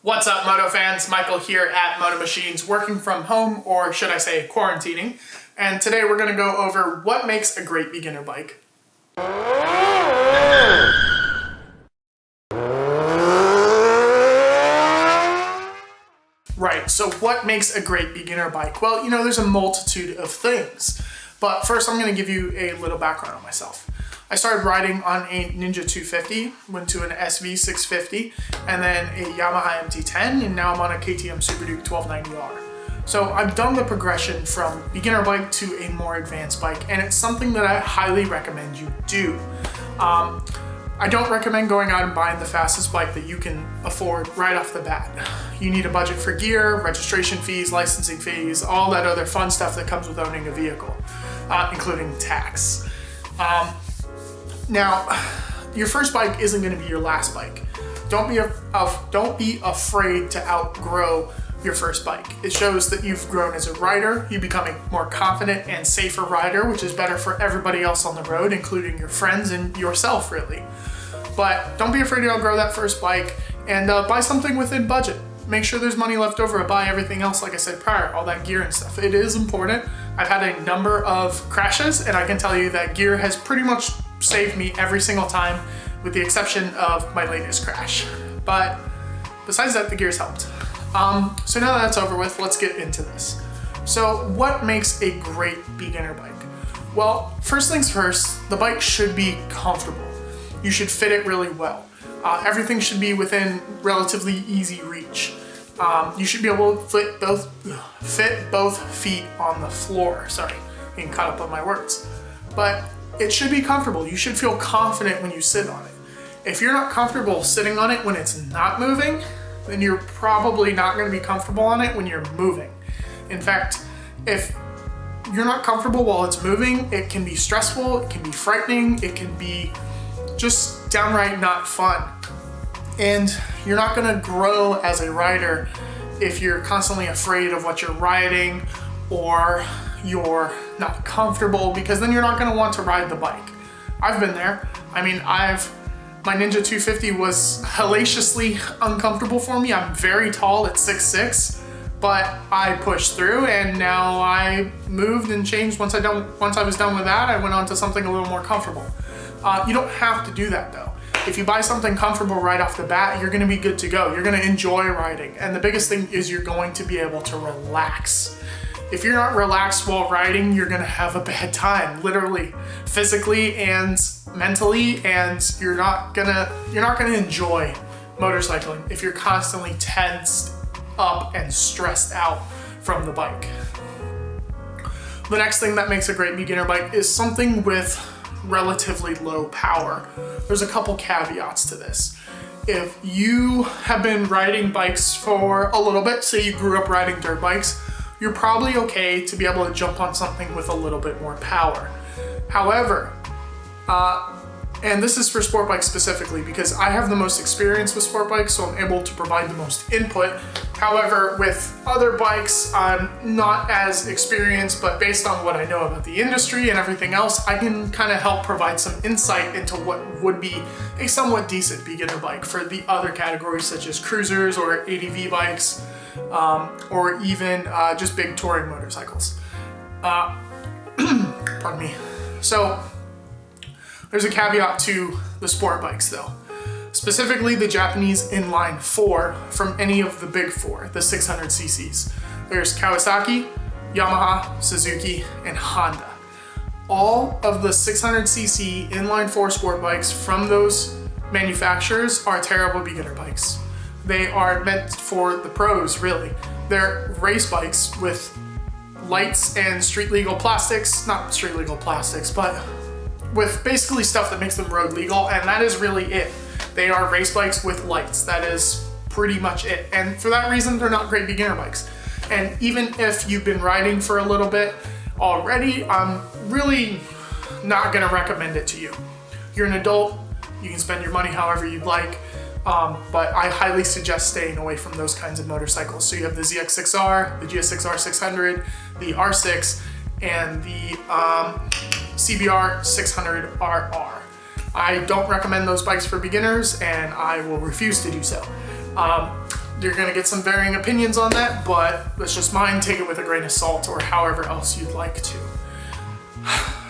What's up, Moto fans? Michael here at Moto Machines, working from home, or should I say quarantining. And today we're going to go over what makes a great beginner bike. Right, so what makes a great beginner bike? Well, you know, there's a multitude of things. But first I'm going to give you a little background on myself. I started riding on a Ninja 250, went to an SV 650, and then a Yamaha MT10, and now I'm on a KTM Super Duke 1290R. So I've done the progression from beginner bike to a more advanced bike, and it's something that I highly recommend you do. I don't recommend going out and buying the fastest bike that you can afford right off the bat. You need a budget for gear, registration fees, licensing fees, all that other fun stuff that comes with owning a vehicle, including tax. Now, your first bike isn't going to be your last bike. Don't be afraid to outgrow your first bike. It shows that you've grown as a rider, you become a more confident and safer rider, which is better for everybody else on the road, including your friends and yourself, really. But don't be afraid to outgrow that first bike and buy something within budget. Make sure there's money left over to buy everything else, like I said prior, all that gear and stuff. It is important. I've had a number of crashes, and I can tell you that gear has pretty much saved me every single time, with the exception of my latest crash. But besides that, the gear's helped. So now that that's over with, let's get into this. So what makes a great beginner bike? Well, first things first, the bike should be comfortable. You should fit it really well. Everything should be within relatively easy reach. You should be able to fit both feet on the floor. Sorry, getting caught up on my words. But it should be comfortable. You should feel confident when you sit on it. If you're not comfortable sitting on it when it's not moving, then you're probably not going to be comfortable on it when you're moving. In fact, if you're not comfortable while it's moving, it can be stressful, it can be frightening, it can be just downright not fun. And you're not going to grow as a rider if you're constantly afraid of what you're riding, or you're not comfortable, because then you're not going to want to ride the bike. I've been there. I mean, my Ninja 250 was hellaciously uncomfortable for me. I'm very tall at 6'6", but I pushed through, and now I moved and changed. Once I was done with that, I went on to something a little more comfortable. You don't have to do that though. If you buy something comfortable right off the bat, you're going to be good to go. You're going to enjoy riding, and the biggest thing is you're going to be able to relax. If you're not relaxed while riding, you're gonna have a bad time, literally, physically and mentally, and you're not gonna enjoy motorcycling if you're constantly tensed up and stressed out from the bike. The next thing that makes a great beginner bike is something with relatively low power. There's a couple caveats to this. If you have been riding bikes for a little bit, say you grew up riding dirt bikes, you're probably okay to be able to jump on something with a little bit more power. However, and this is for sport bikes specifically, because I have the most experience with sport bikes, so I'm able to provide the most input. However, with other bikes, I'm not as experienced, but based on what I know about the industry and everything else, I can kind of help provide some insight into what would be a somewhat decent beginner bike for the other categories, such as cruisers or ADV bikes, or even just big touring motorcycles. Pardon me. So there's a caveat to the sport bikes though. Specifically the Japanese inline 4 from any of the big four, the 600 cc's. There's Kawasaki, Yamaha, Suzuki, and Honda. All of the 600cc inline 4 sport bikes from those manufacturers are terrible beginner bikes. They are meant for the pros, really. They're race bikes with lights and street legal plastics, not street legal plastics, but with basically stuff that makes them road legal, and that is really it. They are race bikes with lights. That is pretty much it. And for that reason, they're not great beginner bikes. And even if you've been riding for a little bit already, I'm really not gonna recommend it to you. You're an adult, you can spend your money however you'd like, but I highly suggest staying away from those kinds of motorcycles. So you have the ZX6R, the GSX-R 600, the R6, and the CBR 600RR. I don't recommend those bikes for beginners, and I will refuse to do so. You're gonna get some varying opinions on that, but that's just mine. Take it with a grain of salt or however else you'd like to.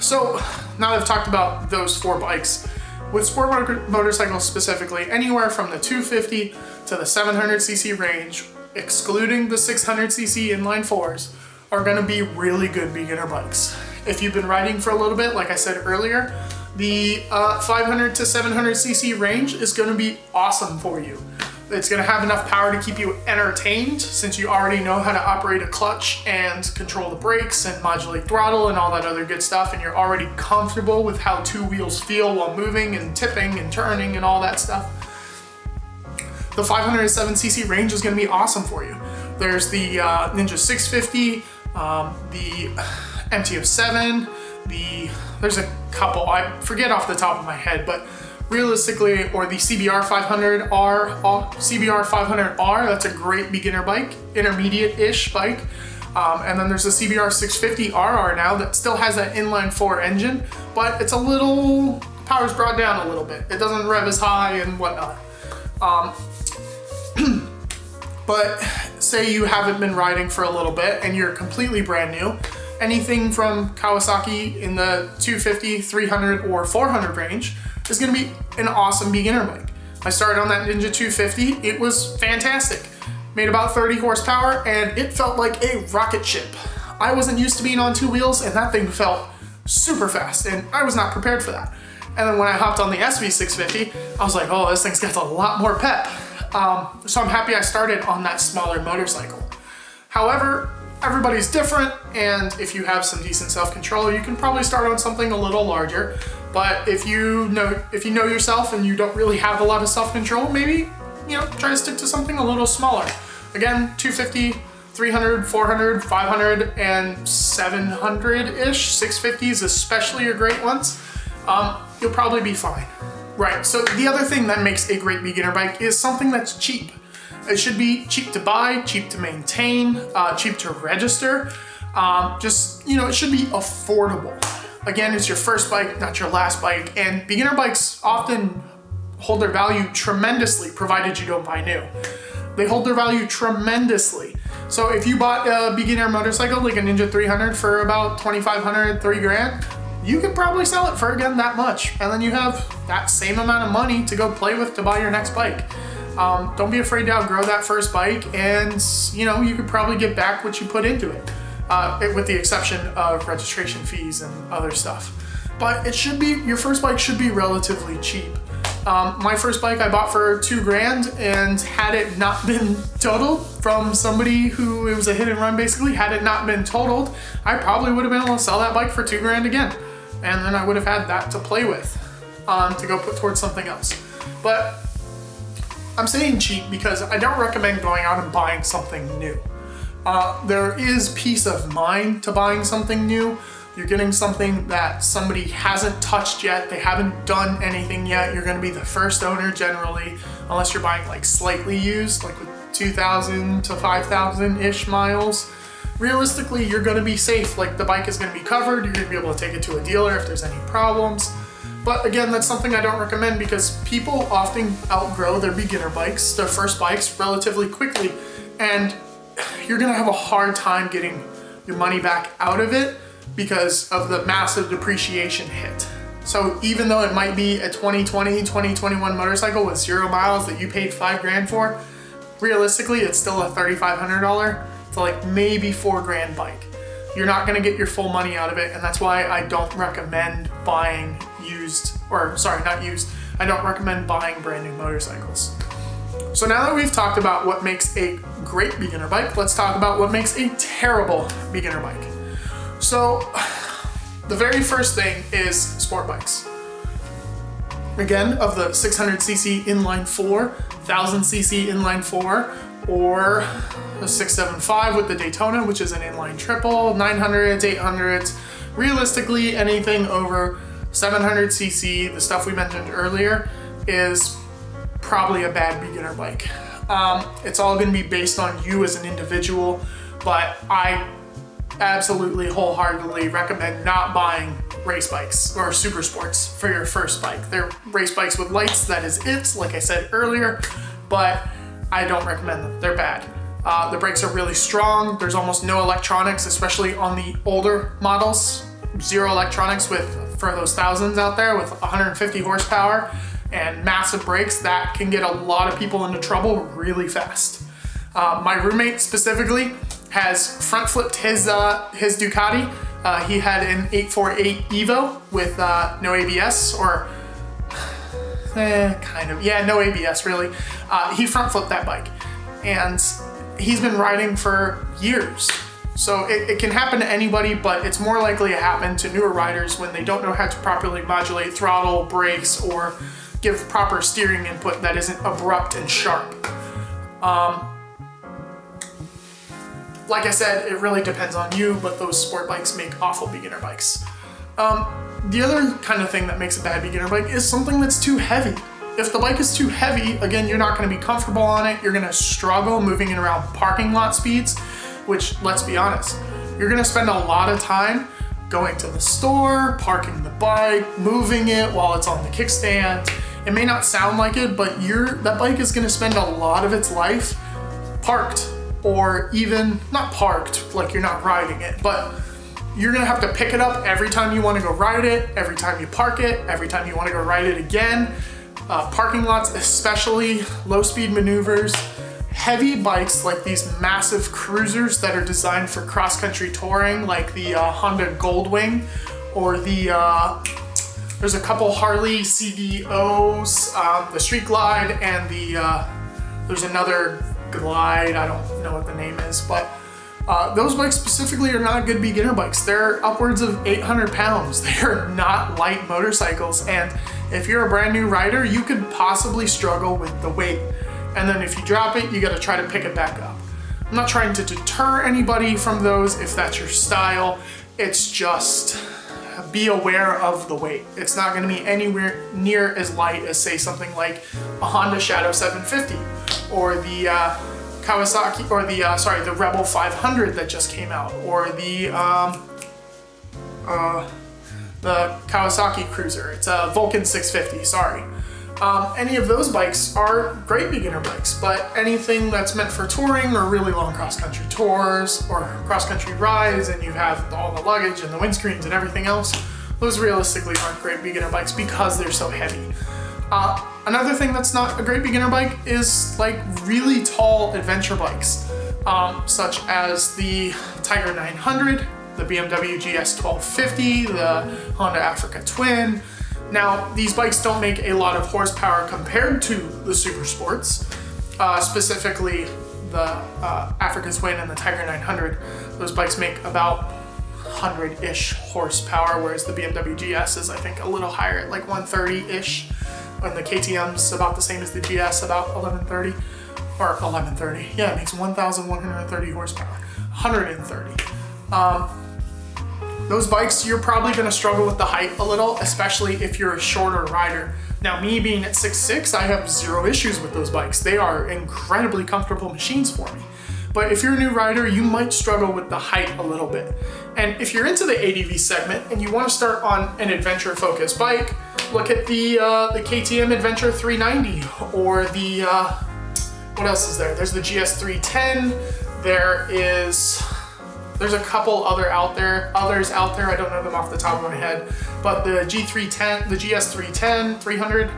So now that I've talked about those 4 bikes, with sport motorcycles specifically, anywhere from the 250 to the 700cc range, excluding the 600cc inline 4s, are gonna be really good beginner bikes. If you've been riding for a little bit, like I said earlier, the 500 to 700cc range is gonna be awesome for you. It's gonna have enough power to keep you entertained since you already know how to operate a clutch and control the brakes and modulate throttle and all that other good stuff, and you're already comfortable with how 2 wheels feel while moving and tipping and turning and all that stuff. The 507cc range is gonna be awesome for you. There's the Ninja 650, the MTO7, there's a couple, I forget off the top of my head, but realistically, or the CBR 500R, that's a great beginner bike, intermediate-ish bike. And then there's the CBR 650RR now that still has that inline 4 engine, but it's a little, power's brought down a little bit. It doesn't rev as high and whatnot. But say you haven't been riding for a little bit and you're completely brand new, anything from Kawasaki in the 250, 300, or 400 range is gonna be an awesome beginner bike. I started on that Ninja 250, it was fantastic. Made about 30 horsepower and it felt like a rocket ship. I wasn't used to being on 2 wheels and that thing felt super fast and I was not prepared for that. And then when I hopped on the SV650, I was like, oh, this thing's got a lot more pep. So I'm happy I started on that smaller motorcycle. However, everybody's different, and if you have some decent self-control, you can probably start on something a little larger. But if you know yourself and you don't really have a lot of self-control, maybe, try to stick to something a little smaller. Again, 250, 300, 400, 500, and 700-ish. 650s especially are great ones. You'll probably be fine. Right, so the other thing that makes a great beginner bike is something that's cheap. It should be cheap to buy, cheap to maintain, cheap to register. It should be affordable. Again, it's your first bike, not your last bike, and beginner bikes often hold their value tremendously, provided you don't buy new. They hold their value tremendously. So if you bought a beginner motorcycle like a Ninja 300 for about $2,500, $3,000, you could probably sell it for, again, that much. And then you have that same amount of money to go play with to buy your next bike. Don't be afraid to outgrow that first bike, and you could probably get back what you put into it, with the exception of registration fees and other stuff. But your first bike should be relatively cheap. My first bike I bought for $2,000, and had it not been totaled from somebody who, it was a hit and run basically, had it not been totaled, I probably would have been able to sell that bike for $2,000 again. And then I would have had that to play with, to go put towards something else. But I'm saying cheap because I don't recommend going out and buying something new. There is peace of mind to buying something new. You're getting something that somebody hasn't touched yet. They haven't done anything yet. You're gonna be the first owner generally, unless you're buying like slightly used, like with 2,000 to 5,000-ish miles. Realistically, you're gonna be safe. Like, the bike is gonna be covered. You're gonna be able to take it to a dealer if there's any problems. But again, that's something I don't recommend because people often outgrow their beginner bikes, their first bikes, relatively quickly. And you're gonna have a hard time getting your money back out of it because of the massive depreciation hit. So even though it might be a 2020, 2021 motorcycle with 0 miles that you paid $5,000 for, realistically, it's still a $3,500 to like maybe $4,000 bike. You're not gonna get your full money out of it, and that's why I don't recommend buying I don't recommend buying brand new motorcycles. So now that we've talked about what makes a great beginner bike, let's talk about what makes a terrible beginner bike. So the very first thing is sport bikes. Again, of the 600cc inline 4, 1000cc inline 4, or the 675 with the Daytona, which is an inline triple, 900s, 800s. Realistically, anything over 700cc, the stuff we mentioned earlier, is probably a bad beginner bike. It's all gonna be based on you as an individual, but I absolutely wholeheartedly recommend not buying race bikes or super sports for your first bike. They're race bikes with lights, that is it, like I said earlier, but I don't recommend them. They're bad. The brakes are really strong. There's almost no electronics, especially on the older models. Zero electronics for those thousands out there with 150 horsepower and massive brakes. That can get a lot of people into trouble really fast. My roommate specifically has front flipped his Ducati. He had an 848 Evo with no ABS, or kind of, yeah, no ABS really. He front flipped that bike, and he's been riding for years. So it can happen to anybody, but it's more likely to happen to newer riders when they don't know how to properly modulate throttle, brakes, or give proper steering input that isn't abrupt and sharp. Like I said, it really depends on you, but those sport bikes make awful beginner bikes. The other kind of thing that makes a bad beginner bike is something that's too heavy. If the bike is too heavy, again, you're not going to be comfortable on it. You're going to struggle moving it around parking lot speeds, which, let's be honest, you're going to spend a lot of time going to the store, parking the bike, moving it while it's on the kickstand. It may not sound like it, but that bike is going to spend a lot of its life parked, or even not parked, like you're not riding it, but you're gonna have to pick it up every time you wanna go ride it, every time you park it, every time you wanna go ride it again. Parking lots, especially low speed maneuvers, heavy bikes like these massive cruisers that are designed for cross-country touring, like the Honda Goldwing, or there's a couple Harley CVOs, the Street Glide, and there's another Glide, I don't know what the name is, but those bikes specifically are not good beginner bikes. They're upwards of 800 pounds. They are not light motorcycles, and if you're a brand new rider, you could possibly struggle with the weight. And then if you drop it, you gotta try to pick it back up. I'm not trying to deter anybody from those if that's your style. It's just be aware of the weight. It's not gonna be anywhere near as light as, say, something like a Honda Shadow 750 or the Kawasaki, or the Rebel 500 that just came out, or the Kawasaki Cruiser. It's a Vulcan 650, sorry. Any of those bikes are great beginner bikes, but anything that's meant for touring or really long cross-country tours or cross-country rides, and you have all the luggage and the windscreens and everything else, those realistically aren't great beginner bikes because they're so heavy. Another thing that's not a great beginner bike is like really tall adventure bikes, such as the Tiger 900, the BMW GS 1250, the Honda Africa Twin. Now, these bikes don't make a lot of horsepower compared to the super sports, specifically the Africa Twin and the Tiger 900. Those bikes make about 100-ish horsepower, whereas the BMW GS is, I think, a little higher at like 130-ish. And the KTM's about the same as the GS, about 1130, or 1130. Yeah, it makes 1,130 horsepower, 130. Those bikes, you're probably gonna struggle with the height a little, especially if you're a shorter rider. Now, me being at 6'6", I have zero issues with those bikes. They are incredibly comfortable machines for me. But if you're a new rider, you might struggle with the height a little bit. And if you're into the ADV segment and you want to start on an adventure-focused bike, look at the KTM Adventure 390, or the, what else is there? There's the GS 310, there's a couple others out there, I don't know them off the top of my head, but the G310, the GS 310, 300,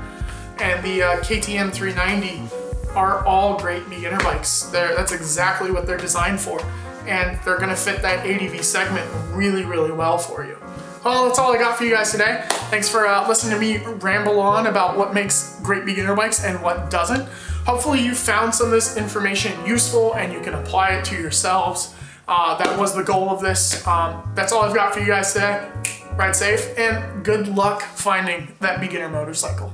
and the KTM 390 are all great beginner bikes. That's exactly what they're designed for, and they're gonna fit that ADV segment really, really well for you. Well, that's all I got for you guys today. Thanks for listening to me ramble on about what makes great beginner bikes and what doesn't. Hopefully you found some of this information useful and you can apply it to yourselves. That was the goal of this. That's all I've got for you guys today. Ride safe and good luck finding that beginner motorcycle.